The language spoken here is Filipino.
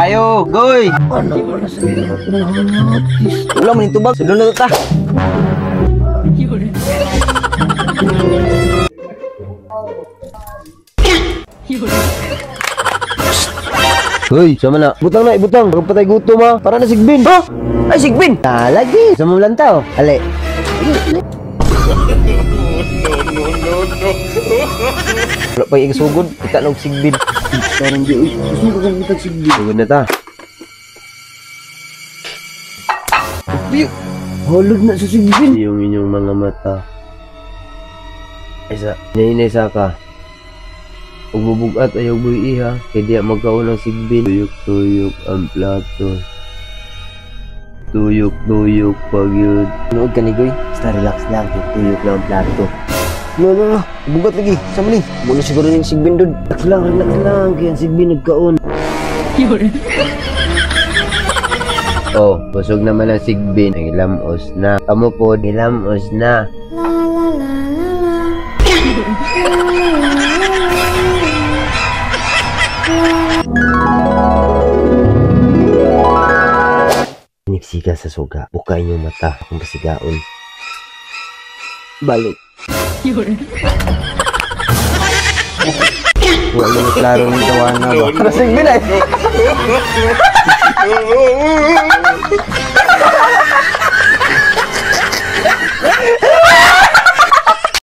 Ayo, goy. Ano pala sa iyo? Wala man yung tubag. Sunod na ito ta. Hoy, sama na. Butang na, ibutang. Bago patay gutom ha. Para na sigbin. Ha? Ay, sigbin. Lagi. Sama mo lang tao. Ale. Wala pa yung sugod. Kita na sigbin. Parang di. Uy, susunod ka kang sigbin. Sugod na ta. Holod na sa sigbin. Yung inyong mga mata. Isa. Nainisa ka. Huwag mabugat ayaw buhi ha. Kaya di magkaon ng sigbin. Tuyok-tuyok ang plato. Tuyok-tuyok pag yun. Nood ka ni Goy. Basta relax lang. Tuyok lang ang plato. No. Bugat lagi. Sama ni. Muna siguro yung sigbin doon. Relax lang. Kaya ang sigbin nagkaon. Oh, busog naman ang sigbin. Ang ilamos na. Kamu po, ilamos na. Siga sa suga. Bukain yung mata. Akong pasigaon. Balik. Wala yung klaro ng tawana ba? Nasing binay!